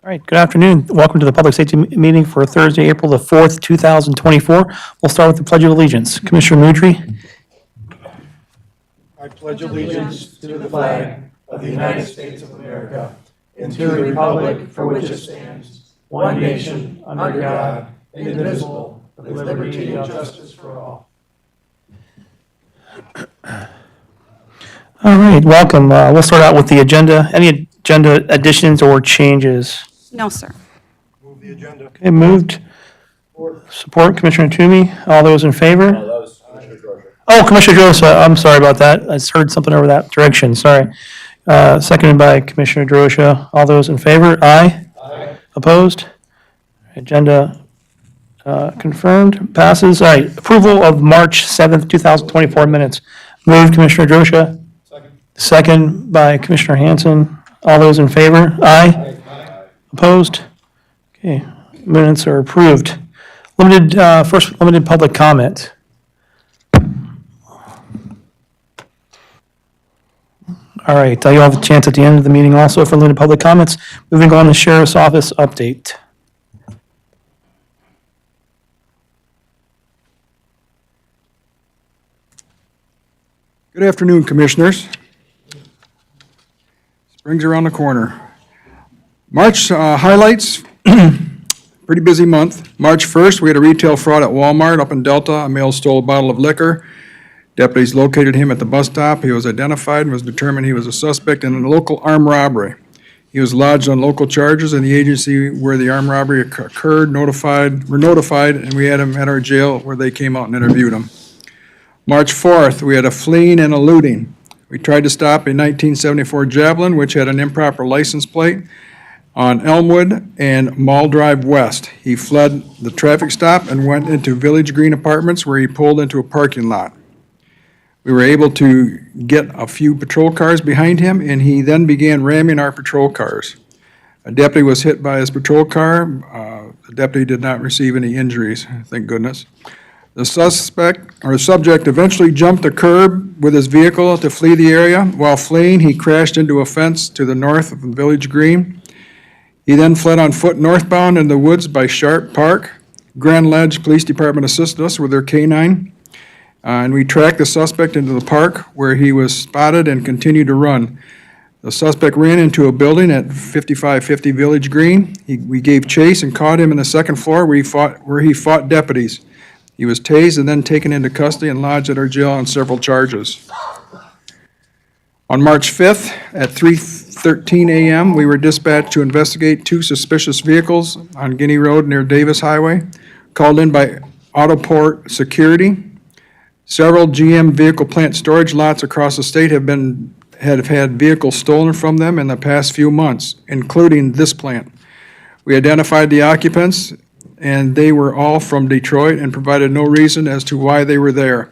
All right, good afternoon. Welcome to the Public Safety Meeting for Thursday, April the 4th, 2024. We'll start with the Pledge of Allegiance. Commissioner Moudry. I pledge allegiance to the flag of the United States of America and to the republic for which it stands, one nation, under God, indivisible, with liberty and justice for all. All right, welcome. We'll start out with the agenda. Any agenda additions or changes? No, sir. Move the agenda. Okay, moved. Support, Commissioner Toomey. All those in favor? That was Commissioner Georgia. Oh, Commissioner Drosa, I'm sorry about that. I just heard something over that direction, sorry. Seconded by Commissioner Drosa. All those in favor? Aye. Aye. Opposed? Agenda confirmed, passes. All right, approval of March 7th, 2024 minutes. Moved, Commissioner Drosa. Second. Second by Commissioner Hanson. All those in favor? Aye. Opposed? Okay, minutes are approved. First limited public comment. All right, you'll have a chance at the end of the meeting also for limited public comments. Moving on to Sheriff's Office update. Good afternoon, Commissioners. Spring's around the corner. March highlights, pretty busy month. March 1st, we had a retail fraud at Walmart up in Delta. A male stole a bottle of liquor. Deputies located him at the bus stop. He was identified and was determined he was a suspect in a local armed robbery. He was lodged on local charges, and the agency where the armed robbery occurred were notified, and we had him at our jail where they came out and interviewed him. March 4th, we had a fleeing and a looting. We tried to stop a 1974 Javelin, which had an improper license plate, on Elmwood and Mall Drive West. He fled the traffic stop and went into Village Green Apartments, where he pulled into a parking lot. We were able to get a few patrol cars behind him, and he then began ramming our patrol cars. A deputy was hit by his patrol car. The deputy did not receive any injuries, thank goodness. The subject eventually jumped a curb with his vehicle to flee the area. While fleeing, he crashed into a fence to the north of Village Green. He then fled on foot northbound in the woods by Sharp Park. Grand Ledge Police Department assisted us with their K-9. And we tracked the suspect into the park, where he was spotted and continued to run. The suspect ran into a building at 5550 Village Green. We gave chase and caught him in the second floor where he fought deputies. He was tased and then taken into custody and lodged at our jail on several charges. On March 5th at 3:13 a.m., we were dispatched to investigate two suspicious vehicles on Guinea Road near Davis Highway, called in by Autoport Security. Several GM vehicle plant storage lots across the state have had vehicles stolen from them in the past few months, including this plant. We identified the occupants, and they were all from Detroit and provided no reason as to why they were there.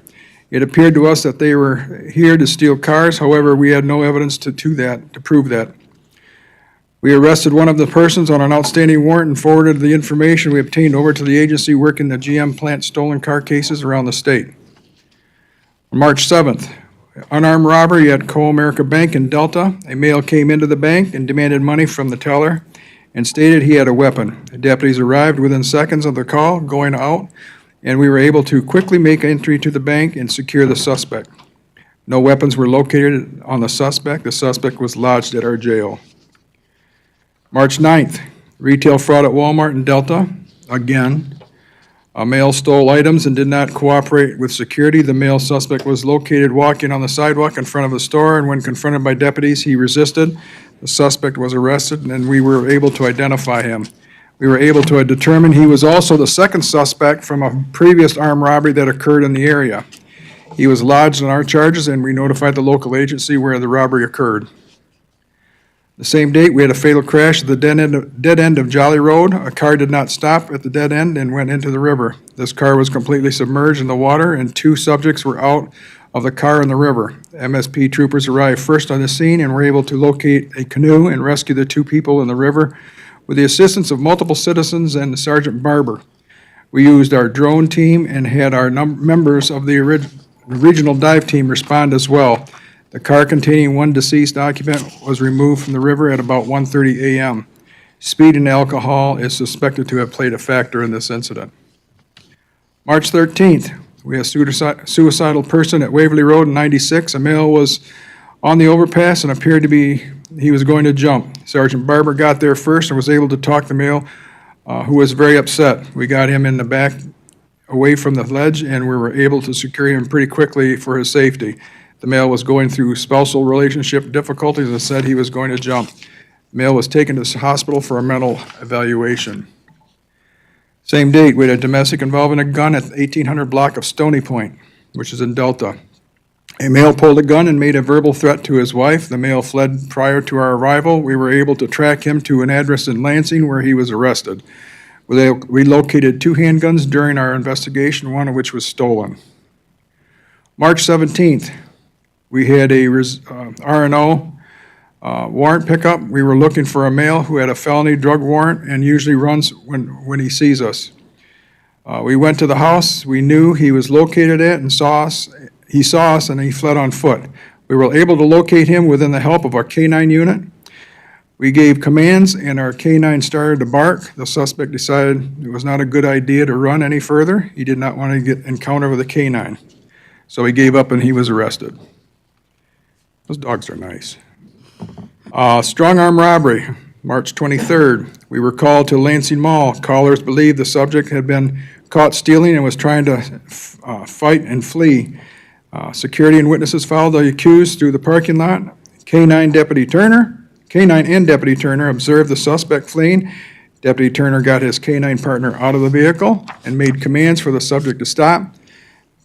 It appeared to us that they were here to steal cars. However, we had no evidence to prove that. We arrested one of the persons on an outstanding warrant and forwarded the information we obtained over to the agency working the GM plant stolen car cases around the state. On March 7th, unarmed robbery at Co-America Bank in Delta. A male came into the bank and demanded money from the teller and stated he had a weapon. The deputies arrived within seconds of the call going out, and we were able to quickly make entry to the bank and secure the suspect. No weapons were located on the suspect. The suspect was lodged at our jail. March 9th, retail fraud at Walmart in Delta. Again, a male stole items and did not cooperate with security. The male suspect was located walking on the sidewalk in front of the store, and when confronted by deputies, he resisted. The suspect was arrested, and we were able to identify him. We were able to determine he was also the second suspect from a previous armed robbery that occurred in the area. He was lodged on our charges, and we notified the local agency where the robbery occurred. The same date, we had a fatal crash at the dead end of Jolly Road. A car did not stop at the dead end and went into the river. This car was completely submerged in the water, and two subjects were out of the car in the river. MSP troopers arrived first on the scene and were able to locate a canoe and rescue the two people in the river with the assistance of multiple citizens and Sergeant Barber. We used our drone team and had our members of the regional dive team respond as well. The car containing one deceased occupant was removed from the river at about 1:30 a.m. Speed and alcohol is suspected to have played a factor in this incident. March 13th, we had a suicidal person at Waverly Road in 96. A male was on the overpass and appeared to be, he was going to jump. Sergeant Barber got there first and was able to talk the male, who was very upset. We got him in the back away from the ledge, and we were able to secure him pretty quickly for his safety. The male was going through spousal relationship difficulties and said he was going to jump. The male was taken to the hospital for a mental evaluation. Same date, we had a domestic involving a gun at 1800 block of Stony Point, which is in Delta. A male pulled a gun and made a verbal threat to his wife. The male fled prior to our arrival. We were able to track him to an address in Lansing where he was arrested. We located 2 handguns during our investigation, one of which was stolen. March 17th, we had a R&O warrant pickup. We were looking for a male who had a felony drug warrant and usually runs when he sees us. We went to the house. We knew he was located at and saw us. He saw us and he fled on foot. We were able to locate him within the help of our K-9 unit. We gave commands and our K-9 started to bark. The suspect decided it was not a good idea to run any further. He did not want to get encounter with a K-9. So he gave up and he was arrested. Those dogs are nice. Strong arm robbery, March 23rd. We were called to Lansing Mall. Callers believed the subject had been caught stealing and was trying to fight and flee. Security and witnesses followed the accused through the parking lot. K-9 and Deputy Turner observed the suspect fleeing. Deputy Turner got his K-9 partner out of the vehicle and made commands for the subject to stop.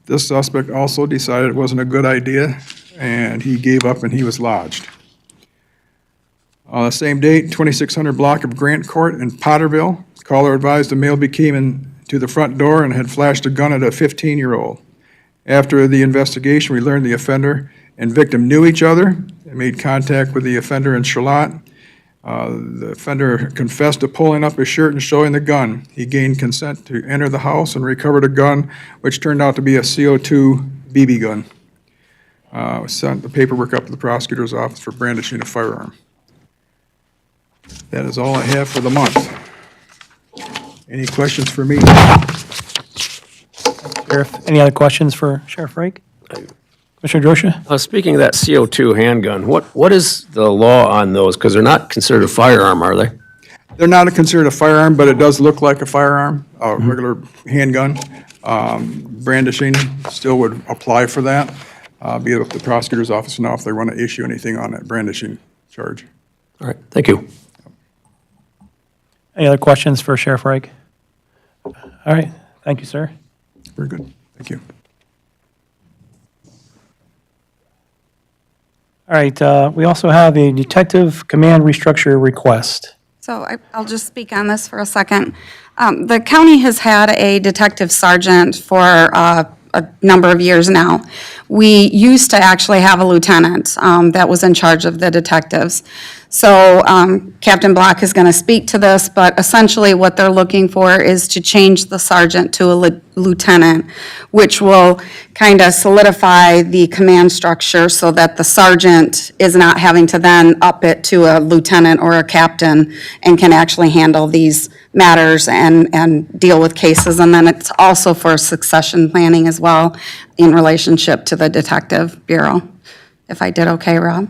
This suspect also decided it wasn't a good idea, and he gave up and he was lodged. On the same date, 2600 block of Grant Court in Potterville, caller advised a male came in to the front door and had flashed a gun at a 15-year-old. After the investigation, we learned the offender and victim knew each other and made contact with the offender in Charlotte. The offender confessed to pulling up his shirt and showing the gun. He gained consent to enter the house and recovered a gun, which turned out to be a CO2 BB gun. Sent the paperwork up to the prosecutor's office for brandishing a firearm. That is all I have for the month. Any questions for me? Sheriff, any other questions for Sheriff Rake? Commissioner Drosha? Speaking of that CO2 handgun, what is the law on those? Because they're not considered a firearm, are they? They're not considered a firearm, but it does look like a firearm, a regular handgun. Brandishing still would apply for that. Be it up to the prosecutor's office now if they want to issue anything on that brandishing charge. All right, thank you. Any other questions for Sheriff Rake? All right, thank you, sir. Very good. Thank you. All right, we also have a detective command restructure request. So I'll just speak on this for a second. The county has had a detective sergeant for a number of years now. We used to actually have a lieutenant that was in charge of the detectives. So Captain Block is going to speak to this, but essentially what they're looking for is to change the sergeant to a lieutenant, which will kind of solidify the command structure so that the sergeant is not having to then up it to a lieutenant or a captain and can actually handle these matters and deal with cases. And then it's also for succession planning as well in relationship to the Detective Bureau. If I did okay, Rob?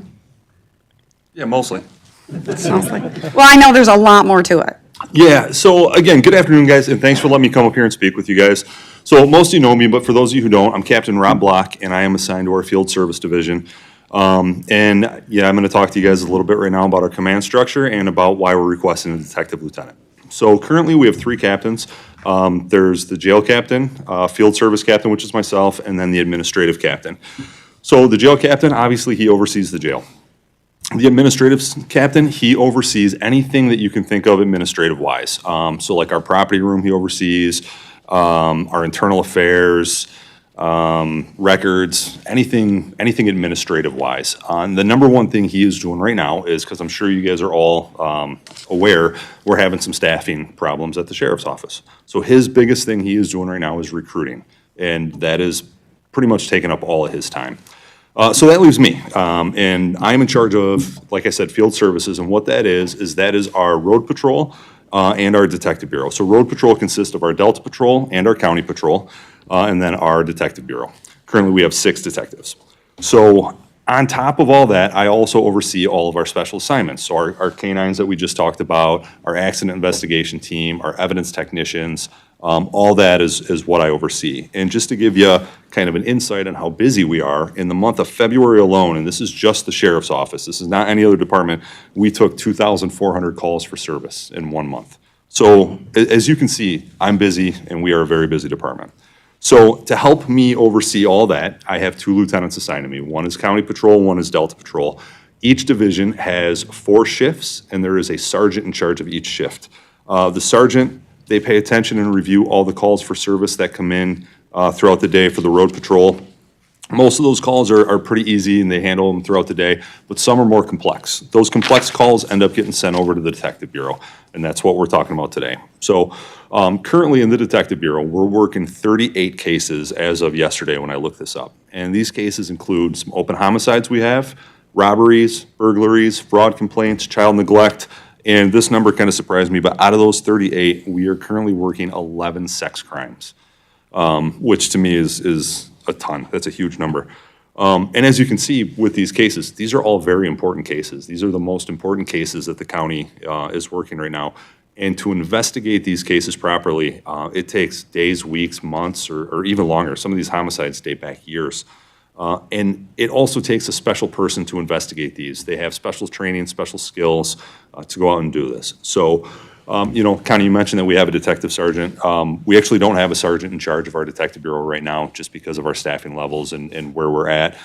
Yeah, mostly. Well, I know there's a lot more to it. Yeah, so again, good afternoon, guys, and thanks for letting me come up here and speak with you guys. So most of you know me, but for those of you who don't, I'm Captain Rob Block, and I am assigned to our Field Service Division. And yeah, I'm going to talk to you guys a little bit right now about our command structure and about why we're requesting a detective lieutenant. So currently, we have 3 captains. There's the jail captain, field service captain, which is myself, and then the administrative captain. So the jail captain, obviously, he oversees the jail. The administrative captain, he oversees anything that you can think of administrative-wise. So like our property room, he oversees, our internal affairs, records, anything administrative-wise. The number one thing he is doing right now is, because I'm sure you guys are all aware, we're having some staffing problems at the sheriff's office. So his biggest thing he is doing right now is recruiting, and that is pretty much taking up all of his time. So that leaves me, and I'm in charge of, like I said, field services, and what that is our road patrol and our detective bureau. So road patrol consists of our Delta Patrol and our county patrol, and then our detective bureau. Currently, we have 6 detectives. So on top of all that, I also oversee all of our special assignments. So our canines that we just talked about, our accident investigation team, our evidence technicians, all that is what I oversee. And just to give you kind of an insight on how busy we are, in the month of February alone, and this is just the sheriff's office, this is not any other department, we took 2,400 calls for service in 1 month. So as you can see, I'm busy and we are a very busy department. So to help me oversee all that, I have 2 lieutenants assigned to me. One is County Patrol, one is Delta Patrol. Each division has 4 shifts, and there is a sergeant in charge of each shift. The sergeant, they pay attention and review all the calls for service that come in throughout the day for the road patrol. Most of those calls are pretty easy and they handle them throughout the day, but some are more complex. Those complex calls end up getting sent over to the Detective Bureau, and that's what we're talking about today. So currently in the Detective Bureau, we're working 38 cases as of yesterday when I looked this up. And these cases include some open homicides we have, robberies, burglaries, fraud complaints, child neglect, and this number kind of surprised me, but out of those 38, we are currently working 11 sex crimes, which to me is a ton. That's a huge number. And as you can see with these cases, these are all very important cases. These are the most important cases that the county is working right now. And to investigate these cases properly, it takes days, weeks, months, or even longer. Some of these homicides date back years. And it also takes a special person to investigate these. They have special training, special skills to go out and do this. So, Connie, you mentioned that we have a detective sergeant. We actually don't have a sergeant in charge of our detective bureau right now, just because of our staffing levels and where we're at.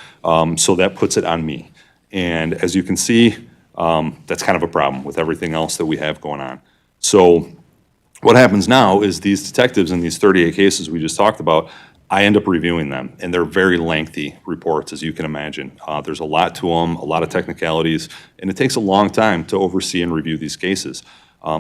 So that puts it on me. And as you can see, that's kind of a problem with everything else that we have going on. So what happens now is these detectives in these 38 cases we just talked about, I end up reviewing them, and they're very lengthy reports, as you can imagine. There's a lot to them, a lot of technicalities, and it takes a long time to oversee and review these cases.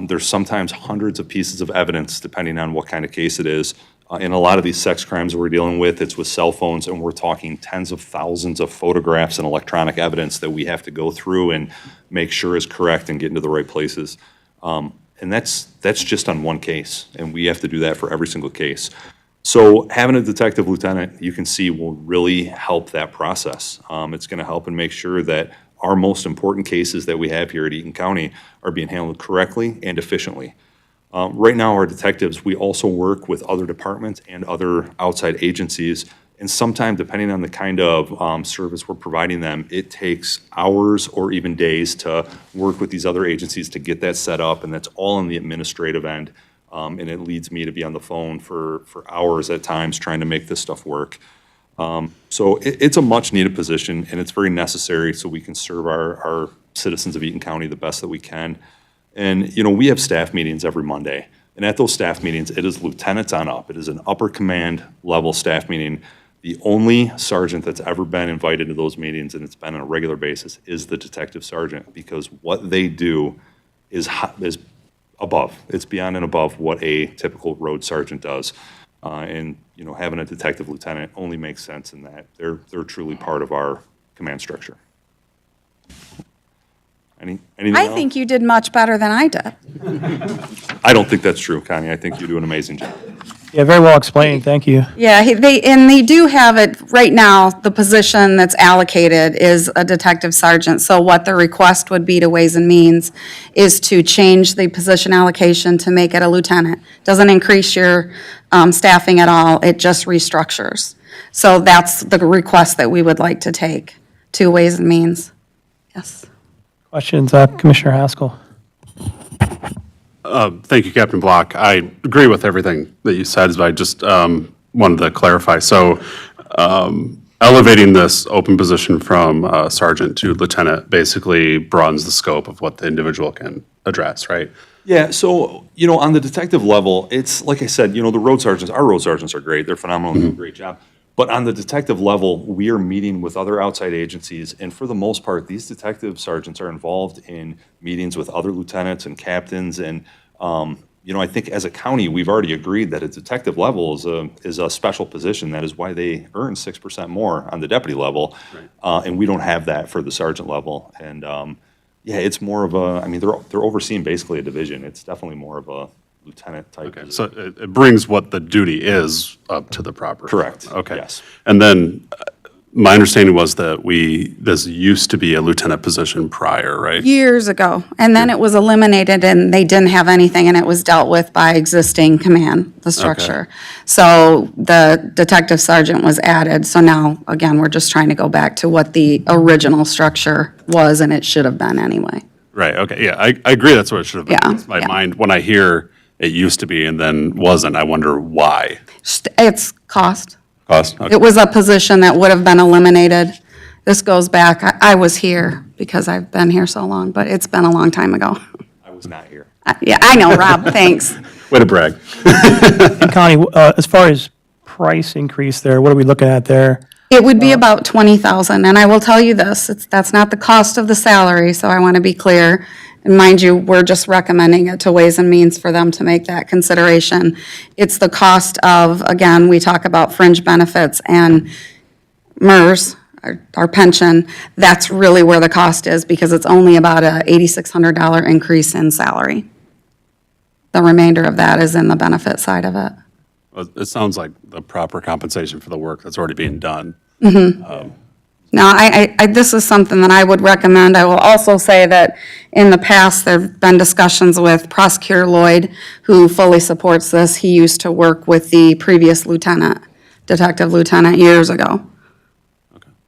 There's sometimes hundreds of pieces of evidence, depending on what kind of case it is. In a lot of these sex crimes that we're dealing with, it's with cell phones, and we're talking tens of thousands of photographs and electronic evidence that we have to go through and make sure is correct and get into the right places. And that's just on one case, and we have to do that for every single case. So having a detective lieutenant, you can see, will really help that process. It's going to help and make sure that our most important cases that we have here at Eaton County are being handled correctly and efficiently. Right now, our detectives, we also work with other departments and other outside agencies, and sometimes, depending on the kind of service we're providing them, it takes hours or even days to work with these other agencies to get that set up, and that's all on the administrative end. And it leads me to be on the phone for hours at times trying to make this stuff work. So it's a much-needed position, and it's very necessary so we can serve our citizens of Eaton County the best that we can. And, we have staff meetings every Monday, and at those staff meetings, it is lieutenants on up. It is an upper command level staff meeting. The only sergeant that's ever been invited to those meetings, and it's been on a regular basis, is the detective sergeant, because what they do is above. It's beyond and above what a typical road sergeant does. And having a detective lieutenant only makes sense in that they're truly part of our command structure. Anything I else? think you did much better than I did. I don't think that's true, Connie. I think you do an amazing job. Yeah, very well explained, thank you. Yeah, they do have it, right now, the position that's allocated is a detective sergeant. So what the request would be to Ways and Means is to change the position allocation to make it a lieutenant. Doesn't increase your staffing at all, it just restructures. So that's the request that we would like to take to Ways and Means. Yes. Questions, Commissioner Haskell? Thank you, Captain Block. I agree with everything that you said, but I just wanted to clarify. So elevating this open position from sergeant to lieutenant basically broadens the scope of what the individual can address, right? Yeah, so, on the detective level, it's, like I said, the road sergeants, our road sergeants are great. They're phenomenal, do a great job. But on the detective level, we are meeting with other outside agencies, and for the most part, these detective sergeants are involved in meetings with other lieutenants and captains, and I think as a county, we've already agreed that a detective level is a special position. That is why they earn 6% more on the deputy level. And we don't have that for the sergeant level. And, yeah, it's more of a, I mean, they're overseeing basically a division. It's definitely more of a lieutenant type Okay, position. so it brings what the duty is up to the proper. Correct, Okay. yes. And then, my understanding was that this used to be a lieutenant position prior, right? Years ago, and then it was eliminated, and they didn't have anything, and it was dealt with by existing command, the structure. So the detective sergeant was added, so now, again, we're just trying to go back to what the original structure was, and it should have been anyway. Right, okay, yeah, I agree that's what it should have been. Yeah, It's my yeah. mind, when I hear it used to be and then wasn't, I wonder why. It's cost. Cost? Okay. It was a position that would have been eliminated. This goes back, I was here because I've been here so long, but it's been a long time ago. I was not here. Yeah, I know, Rob, thanks. Way to brag. And Connie, as far as price increase there, what are we looking at there? It would be about 20,000, and I will tell you this, that's not the cost of the salary, so I want to be clear. And mind you, we're just recommending it to Ways and Means for them to make that consideration. It's the cost of, again, we talk about fringe benefits and MERS, our pension, that's really where the cost is, because it's only about a $8,600 increase in salary. The remainder of that is in the benefit side of it. Well, it sounds like the proper compensation for the work that's already being done. No, this is something that I would recommend. I will also say that in the past, there've been discussions with Prosecutor Lloyd, who fully supports this. He used to work with the previous lieutenant, detective lieutenant, years ago.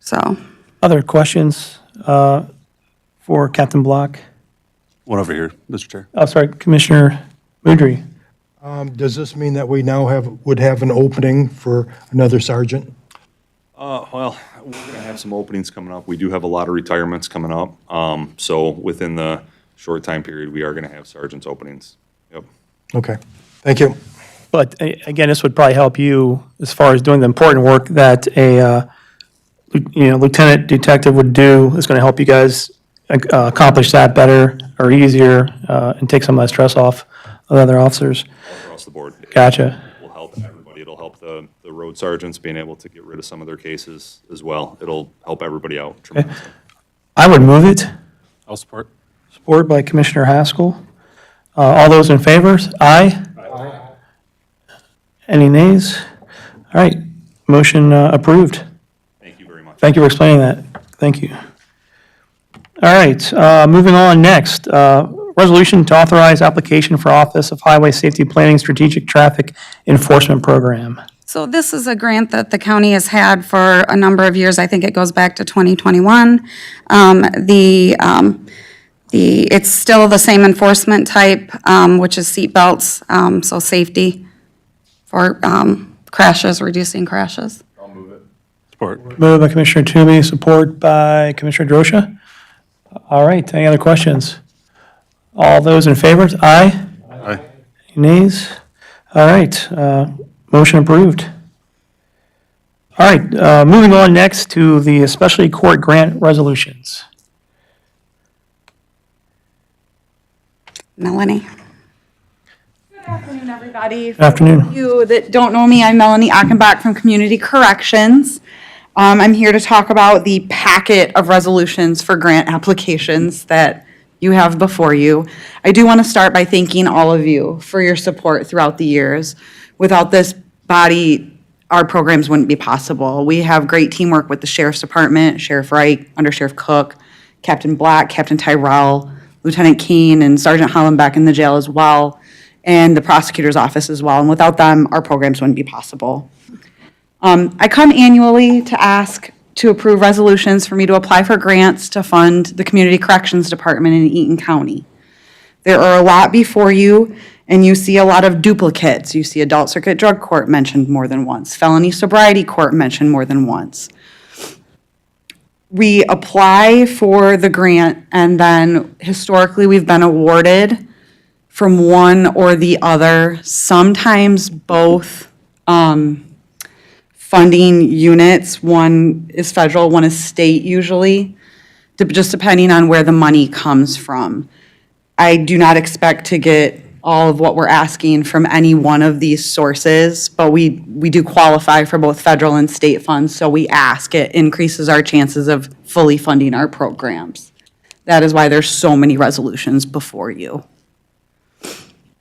So, Other questions for Captain Block? One over here, Mr. Chair. Oh, sorry, Commissioner Mudry. Does this mean that we now would have an opening for another sergeant? Well, we're going to have some openings coming up. We do have a lot of retirements coming up. So within the short time period, we are going to have sergeants openings. Yep. Okay, thank you. But again, this would probably help you as far as doing the important work that a lieutenant detective would do. It's going to help you guys accomplish that better or easier and take some of that stress off of other officers. All across the board. Gotcha. It will help everybody. It'll help the road sergeants being able to get rid of some of their cases as well. It'll help everybody out tremendously. I would move it. I'll support. Support by Commissioner Haskell. All those in favor? Aye. Any nays? All right, motion approved. Thank you very much. Thank you for explaining that. Thank you. All right, moving on next. Resolution to authorize application for Office of Highway Safety Planning Strategic Traffic Enforcement Program. so this is a grant that the county has had for a number of years. I think it goes back to 2021. It's still the same enforcement type, which is seat belts, so safety for crashes, reducing crashes. Support. Moved by Commissioner Toomey, support by Commissioner Drosha. All right, any other questions? All those in favor? Aye. Aye. Any nays? All right, motion approved. All right, moving on next to the specialty court grant resolutions. Melanie? Good afternoon, everybody. Good afternoon. For you that don't know me, I'm Melanie Achenbach from Community Corrections. I'm here to talk about the packet of resolutions for grant applications that you have before you. I do want to start by thanking all of you for your support throughout the years. Without this body, our programs wouldn't be possible. We have great teamwork with the Sheriff's Department, Sheriff Wright, Under Sheriff Cook, Captain Black, Captain Tyrell, Lieutenant Keene, and Sergeant Hollenbeck in the jail as well, and the prosecutor's office as well. And without them, our programs wouldn't be possible. I come annually to ask to approve resolutions for me to apply for grants to fund the Community Corrections Department in Eaton County. There are a lot before you, and you see a lot of duplicates. You see Adult Circuit Drug Court mentioned more than once, Felony Sobriety Court mentioned more than once. We apply for the grant, and then historically, we've been awarded from one or the other, sometimes both funding units. One is federal, one is state usually, just depending on where the money comes from. I do not expect to get all of what we're asking from any one of these sources, but we do qualify for both federal and state funds, so we ask. It increases our chances of fully funding our programs. That is why there's so many resolutions before you.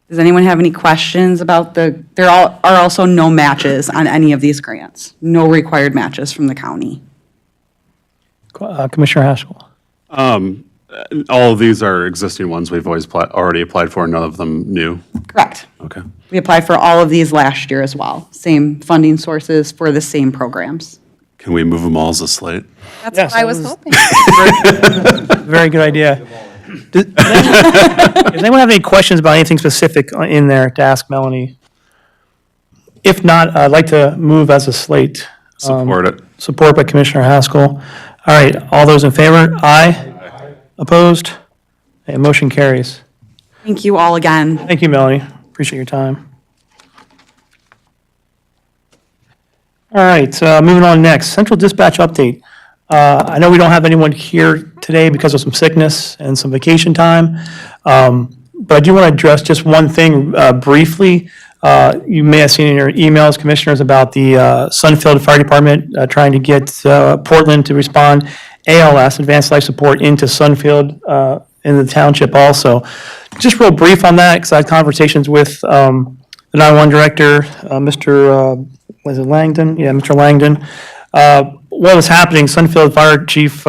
Does anyone have any questions about there are also no matches on any of these grants, no required matches from the county. Commissioner Haskell. All of these are existing ones we've always already applied for, none of them new. Correct. Okay. We applied for all of these last year as well. Same funding sources for the same programs. Can we move them all as a slate? That's Yes, what I that was was- hoping. Very good idea. Does anyone have any questions about anything specific in there to ask Melanie? If not, I'd like to move as a slate. Support it. Support by Commissioner Haskell. All right, all those in favor? Aye. Opposed? Okay, motion carries. Thank you all again. Thank you, Melanie. Appreciate your time. All right, moving on next, central dispatch update. I know we don't have anyone here today because of some sickness and some vacation time, but I do want to address just one thing briefly. You may have seen in your emails, commissioners, about the Sunfield Fire Department trying to get Portland to respond ALS, Advanced Life Support, into Sunfield in the township also. Just real brief on that, because I had conversations with the 911 director, Mr. Was it Langdon? Yeah, Mr. Langdon. What was happening, Sunfield Fire Chief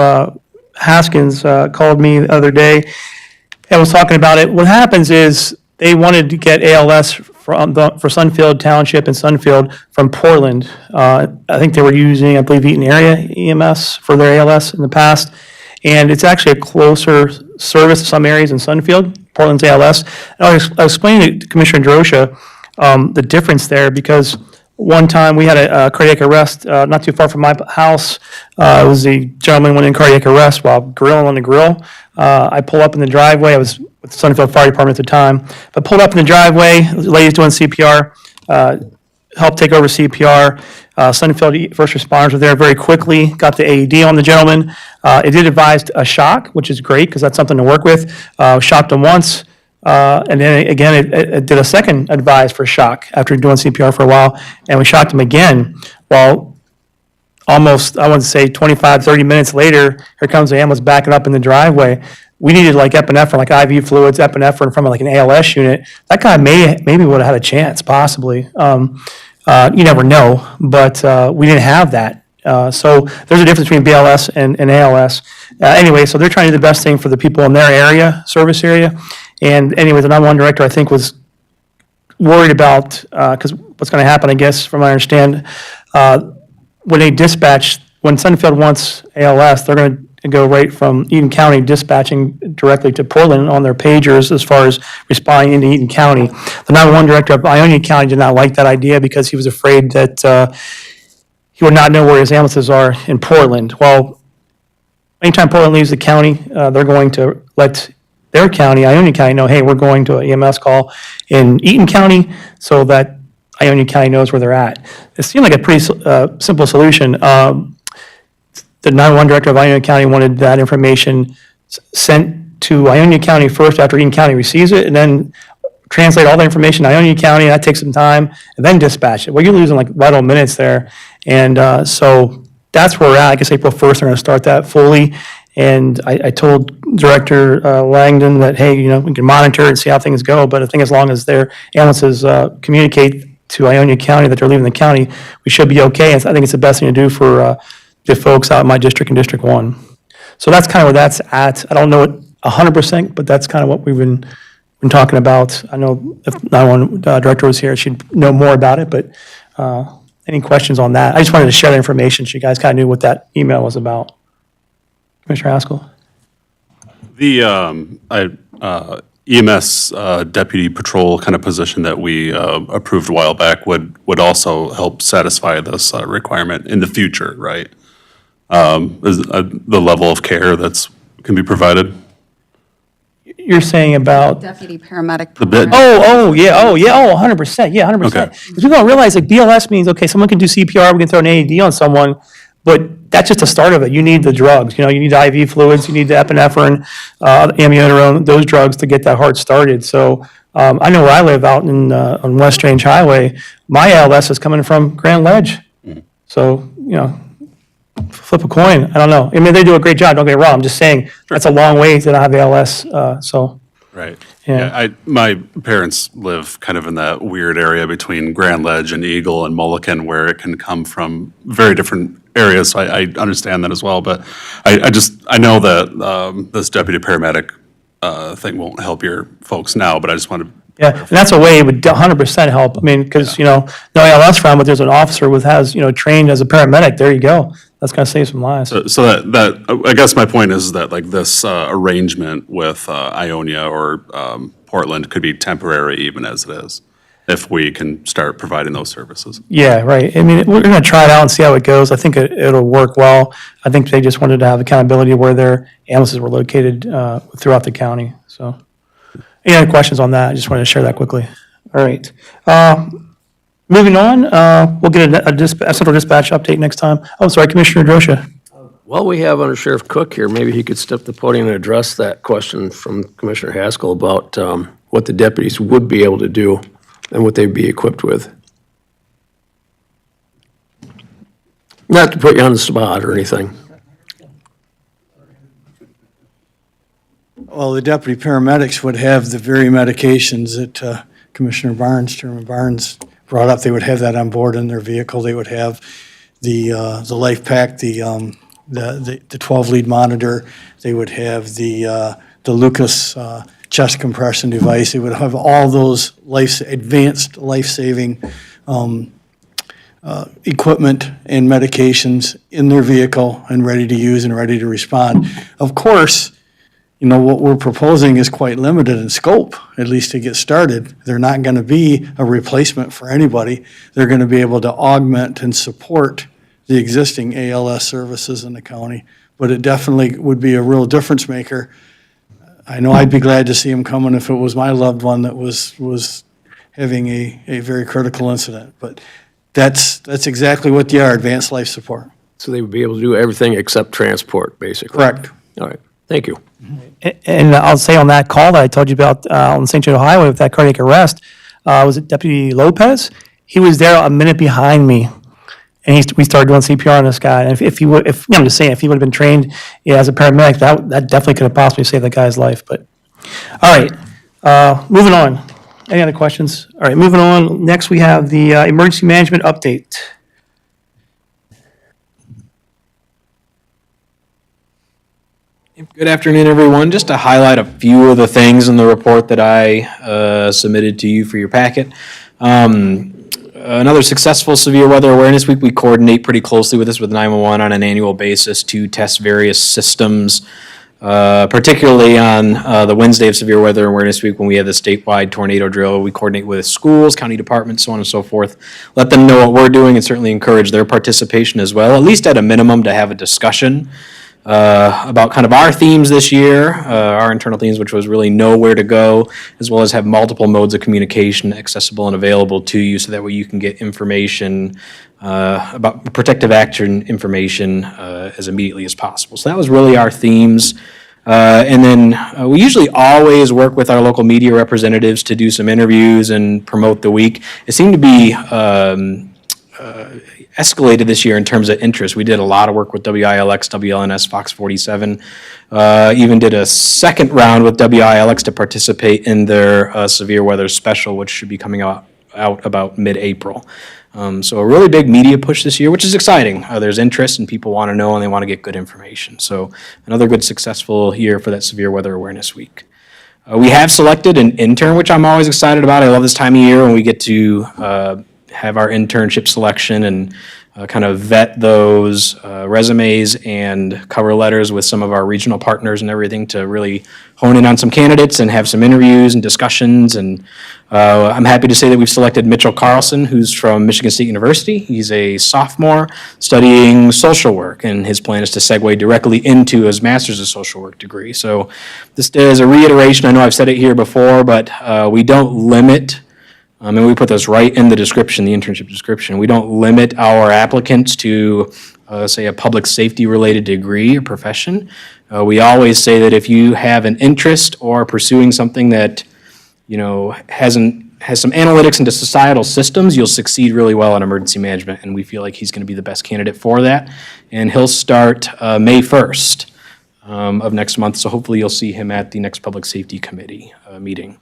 Haskins called me the other day and was talking about it. What happens is they wanted to get ALS for Sunfield Township and Sunfield from Portland. I think they were using, I believe, Eaton Area EMS for their ALS in the past. And it's actually a closer service to some areas in Sunfield, Portland's ALS. And I was explaining to Commissioner Drosha the difference there, because one time we had a cardiac arrest not too far from my house. It was a gentleman went in cardiac arrest while grilling on the grill. I pull up in the driveway. I was with the Sunfield Fire Department at the time. But pulled up in the driveway, the lady's doing CPR, helped take over CPR. Sunfield first responders were there very quickly, got the AED on the gentleman. It did advise a shock, which is great because that's something to work with. Shocked him once. And then again, it did a second advise for shock after doing CPR for a while, and we shocked him again. Well, almost, I want to say 25, 30 minutes later, here comes the ambulance backing up in the driveway. We needed like epinephrine, like IV fluids, epinephrine from like an ALS unit. That guy maybe would have had a chance, possibly. You never know, but we didn't have that. So there's a difference between BLS and ALS. Anyway, so they're trying to do the best thing for the people in their area, service area. And anyways, the 911 director, I think, was worried about, because what's going to happen, I guess, from what I understand, when they dispatch, when Sunfield wants ALS, they're going to go right from Eaton County dispatching directly to Portland on their pagers as far as responding into Eaton County. The 911 director of Ionia County did not like that idea because he was afraid that he would not know where his ambulances are in Portland. Well, anytime Portland leaves the county, they're going to let their county, Ionia County, know, hey, we're going to an EMS call in Eaton County so that Ionia County knows where they're at. It seemed like a pretty simple solution. The 911 director of Ionia County wanted that information sent to Ionia County first after Eaton County receives it, and then translate all the information to Ionia County, and that takes some time, and then dispatch it. Well, you're losing like vital minutes there. And so that's where we're at. I guess April 1st, they're going to start that fully. And I told Director Langdon that, hey, we can monitor and see how things go, but I think as long as their ambulances communicate to Ionia County that they're leaving the county, we should be okay. And I think it's the best thing to do for the folks out in my district and District 1. So that's kind of where that's at. I don't know it 100%, but that's kind of what we've been talking about. I know if 911 director was here, she'd know more about it, but any questions on that? I just wanted to share that information so you guys kind of knew what that email was about. Commissioner Haskell? The EMS deputy patrol kind of position that we approved a while back would also help satisfy this requirement in the future, right? Is the level of care that's can be provided? You're saying about, Deputy paramedic. The bid. yeah, 100%, yeah, 100%. Okay. Because people don't realize, like, BLS means, okay, someone can do CPR, we can throw an AED on someone, but that's just the start of it. You need the drugs, you need IV fluids, you need the epinephrine, amiodarone, those drugs to get that heart started. So I know where I live out on West Range Highway, my ALS is coming from Grand Ledge. So, flip a coin, I don't know. I mean, they do a great job, don't get me wrong, I'm just saying, that's a long way to not have ALS, so. Right. Yeah. My parents live kind of in that weird area between Grand Ledge and Eagle and Mulliken where it can come from very different areas. So I understand that as well, but I know that this deputy paramedic thing won't help your folks now, but I just wanted to. Yeah, and that's a way it would 100% help. I mean, because, no ALS from, but there's an officer has, trained as a paramedic, there you go. That's gonna save some lives. So that I guess my point is that like this arrangement with Ionia or Portland could be temporary even as it is, if we can start providing those services. Yeah, right. I mean, we're gonna try it out and see how it goes. I think it'll work well. I think they just wanted to have accountability where their ambulances were located throughout the county, so. Any other questions on that? I just wanted to share that quickly. All right. Moving on, we'll get a central dispatch update next time. Oh, sorry, Commissioner Drosha. Well, we have Under Sheriff Cook here. Maybe he could step to the podium and address that question from Commissioner Haskell about what the deputies would be able to do and what they'd be equipped with. Not to put you on the spot or anything. Well, the deputy paramedics would have the very medications that Chairman Barnes brought up. They would have that on board in their vehicle. They would have the life pack, the 12-lead monitor. They would have the Lucas chest compression device. They would have all those advanced life-saving equipment and medications in their vehicle and ready to use and ready to respond. Of course, what we're proposing is quite limited in scope, at least to get started. They're not going to be a replacement for anybody. They're going to be able to augment and support the existing ALS services in the county, but it definitely would be a real difference maker. I know I'd be glad to see them coming if it was my loved one that was having a very critical incident, but that's exactly what they are, advanced life support. So they would be able to do everything except transport, basically. Correct. All right, thank you. And I'll say on that call that I told you about on St. Joe Highway with that cardiac arrest, was it Deputy Lopez? He was there a minute behind me, and we started doing CPR on this guy. And I'm just saying, if he would have been trained as a paramedic, that definitely could have possibly saved that guy's life. But all right, moving on. Any other questions? All right, moving on. Next, we have the emergency management update. Good afternoon, everyone. Just to highlight a few of the things in the report that I submitted to you for your packet. Another successful severe weather awareness week. We coordinate pretty closely with 911 on an annual basis to test various systems, particularly on the Wednesday of severe weather awareness week when we have the statewide tornado drill. We coordinate with schools, county departments, so on and so forth. Let them know what we're doing and certainly encourage their participation as well, at least at a minimum to have a discussion about kind of our themes this year, our internal themes, which was really know where to go, as well as have multiple modes of communication accessible and available to you so that way you can get information about protective action information as immediately as possible. So that was really our themes. And then we usually always work with our local media representatives to do some interviews and promote the week. It seemed to be escalated this year in terms of interest. We did a lot of work with WILX, WLNS, Fox 47. Even did a second round with WILX to participate in their severe weather special, which should be coming out about mid-April. So a really big media push this year, which is exciting. There's interest and people want to know and they want to get good information. So another good successful year for that Severe Weather Awareness Week. We have selected an intern, which I'm always excited about. I love this time of year when we get to have our internship selection and kind of vet those resumes and cover letters with some of our regional partners and everything to really hone in on some candidates and have some interviews and discussions. And I'm happy to say that we've selected Mitchell Carlson, who's from Michigan State University. He's a sophomore studying social work, and his plan is to segue directly into his master's of social work degree. So this is a reiteration. I know I've said it here before, but we don't limit and we put this right in the description, the internship description. We don't limit our applicants to, say, a public safety-related degree or profession. We always say that if you have an interest or pursuing something that has some analytics into societal systems, you'll succeed really well in emergency management, and we feel like he's going to be the best candidate for that. And he'll start May 1st of next month, so hopefully you'll see him at the next Public Safety Committee meeting.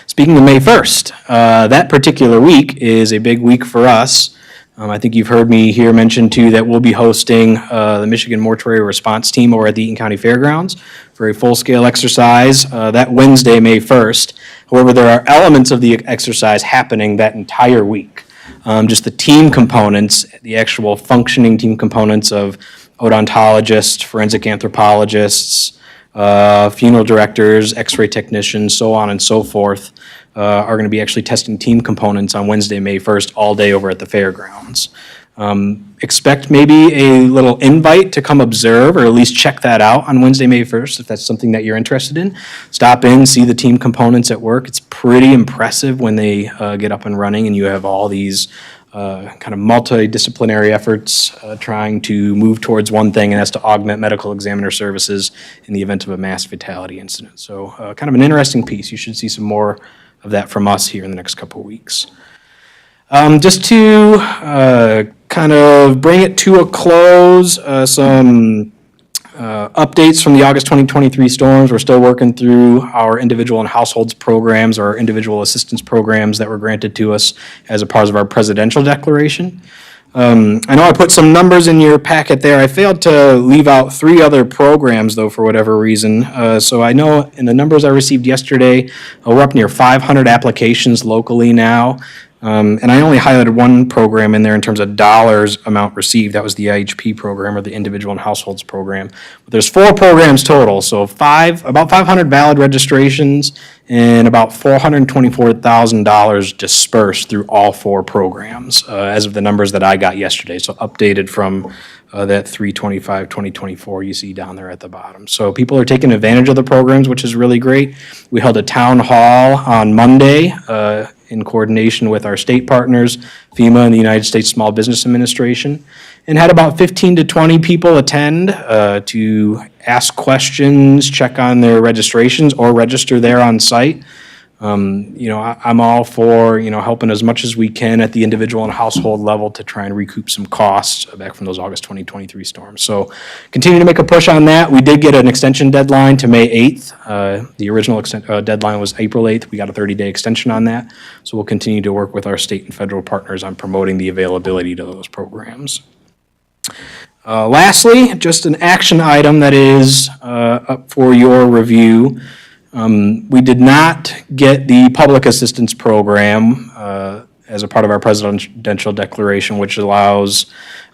Speaking of May 1st, that particular week is a big week for us. I think you've heard me here mention too that we'll be hosting the Michigan Mortuary Response Team over at the Eaton County Fairgrounds for a full-scale exercise that Wednesday, May 1st. However, there are elements of the exercise happening that entire week. Just the team components, the actual functioning team components of odontologists, forensic anthropologists, funeral directors, x-ray technicians, so on and so forth, are going to be actually testing team components on Wednesday, May 1st, all day over at the fairgrounds. Expect maybe a little invite to come observe, or at least check that out on Wednesday, May 1st, if that's something that you're interested in. Stop in, see the team components at work. It's pretty impressive when they get up and running and you have all these kind of multidisciplinary efforts trying to move towards one thing, and that's to augment medical examiner services in the event of a mass fatality incident. So kind of an interesting piece. You should see some more of that from us here in the next couple of weeks. Just to kind of bring it to a close, some updates from the August 2023 storms. We're still working through our individual and households programs, or individual assistance programs that were granted to us as a part of our presidential declaration. I know I put some numbers in your packet there. I failed to leave out 3 other programs, though, for whatever reason. So I know in the numbers I received yesterday, we're up near 500 applications locally now. And I only highlighted one program in there in terms of dollars amount received. That was the IHP program, or the Individual and Households program. But there's 4 programs total, so about 500 valid registrations and about $424,000 dispersed through all 4 programs as of the numbers that I got yesterday. So updated from that 3/25/2024 you see down there at the bottom. So people are taking advantage of the programs, which is really great. We held a town hall on Monday in coordination with our state partners, FEMA and the United States Small Business Administration, and had about 15 to 20 people attend to ask questions, check on their registrations, or register there on site. I'm all for, helping as much as we can at the individual and household level to try and recoup some costs back from those August 2023 storms. So continue to make a push on that. We did get an extension deadline to May 8th. The original deadline was April 8th. We got a 30-day extension on that. So we'll continue to work with our state and federal partners on promoting the availability to those programs. Lastly, just an action item that is up for your review. We did not get the public assistance program as a part of our presidential declaration, which allows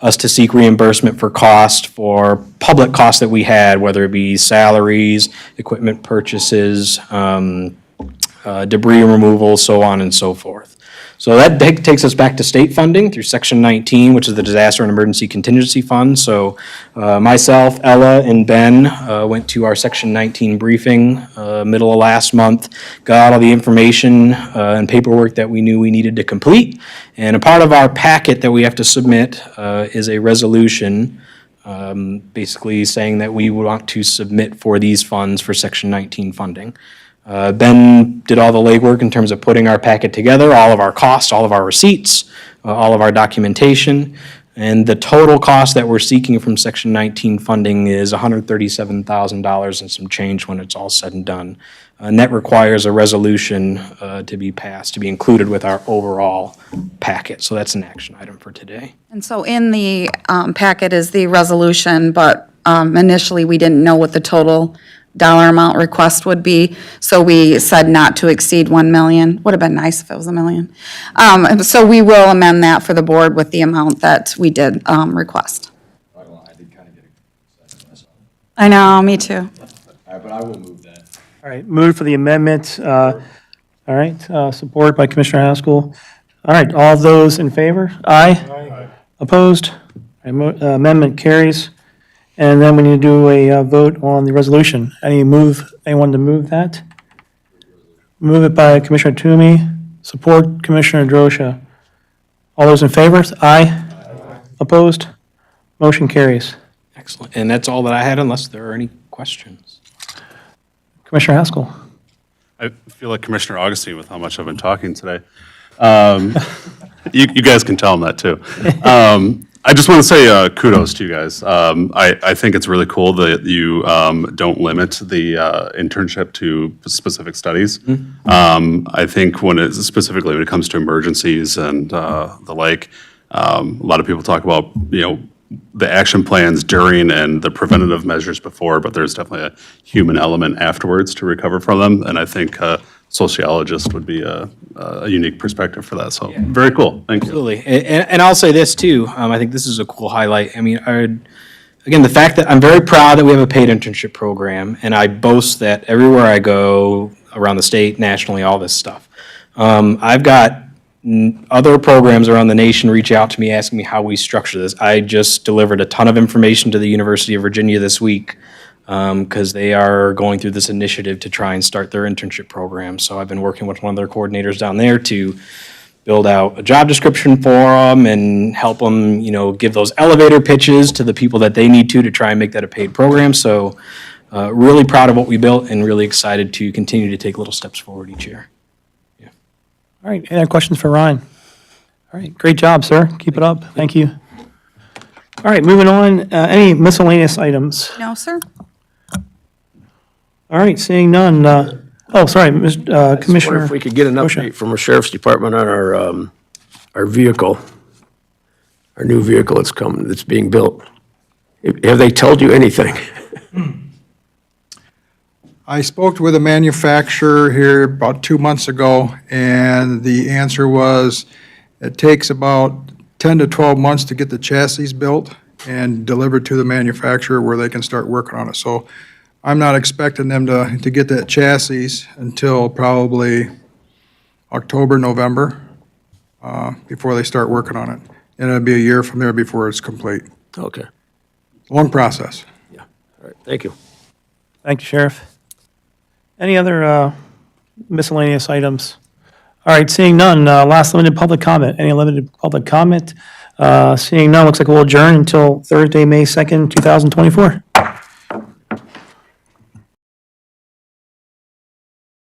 us to seek reimbursement for public costs that we had, whether it be salaries, equipment purchases, debris removal, so on and so forth. So that takes us back to state funding through Section 19, which is the Disaster and Emergency Contingency Fund. So myself, Ella, and Ben went to our Section 19 briefing middle of last month, got all the information and paperwork that we knew we needed to complete. And a part of our packet that we have to submit is a resolution basically saying that we want to submit for these funds for Section 19 funding. Ben did all the legwork in terms of putting our packet together, all of our costs, all of our receipts, all of our documentation, and the total cost that we're seeking from Section 19 funding is $137,000 and some change when it's all said and done. And that requires a resolution to be passed, to be included with our overall packet. So that's an action item for today. And so in the packet is the resolution, but initially we didn't know what the total dollar amount request would be, so we said not to exceed 1 million. Would have been nice if it was $1 million. So we will amend that for the board with the amount that we did request. I did kind of get excited myself. I know, me too. All right, but I will move that. All right, move for the amendment. All right, support by Commissioner Haskell. All right, all those in favor? Aye. Opposed? Amendment carries. And then we need to do a vote on the resolution. Anyone to move that? Move it by Commissioner Toomey, support Commissioner Drosha. All those in favor? Aye. Opposed? Motion carries. Excellent. And that's all that I had, unless there are any questions. Commissioner Haskell. I feel like Commissioner Augustine with how much I've been talking today. You guys can tell him that too. I just want to say kudos to you guys. I think it's really cool that you don't limit the internship to specific studies. I think specifically when it comes to emergencies and the like, a lot of people talk about, the action plans during and the preventative measures before, but there's definitely a human element afterwards to recover from them. And I think sociologist would be a unique perspective for that. So very cool. Thank you. Absolutely. And I'll say this too, I think this is a cool highlight. I mean, again, the fact that I'm very proud that we have a paid internship program, and I boast that everywhere I go around the state, nationally, all this stuff. I've got other programs around the nation reach out to me asking me how we structure this. I just delivered a ton of information to the University of Virginia this week because they are going through this initiative to try and start their internship program. So I've been working with one of their coordinators down there to build out a job description for them and help them, give those elevator pitches to the people that they need to try and make that a paid program. So really proud of what we built and really excited to continue to take little steps forward each year. All right, any other questions for Ryan? All right, great job, sir. Keep it up. Thank you. All right, moving on. Any miscellaneous items? No, sir? All right, seeing none. Sorry, Wonder Commissioner. if we could get an Osha. update from our sheriff's department on our vehicle, our new vehicle that's being built. Have they told you anything? I spoke with a manufacturer here about 2 months ago, and the answer was it takes about 10 to 12 months to get the chassis built and delivered to the manufacturer where they can start working on it. So I'm not expecting them to get that chassis until probably October, November, before they start working on it. And it'll be a year from there before it's complete. Okay, Long process. all right, thank you. Thank you, Sheriff. Any other miscellaneous items? All right, seeing none, last limited public comment. Any limited public comment? Seeing none, looks like we'll adjourn until Thursday, May 2nd, 2024.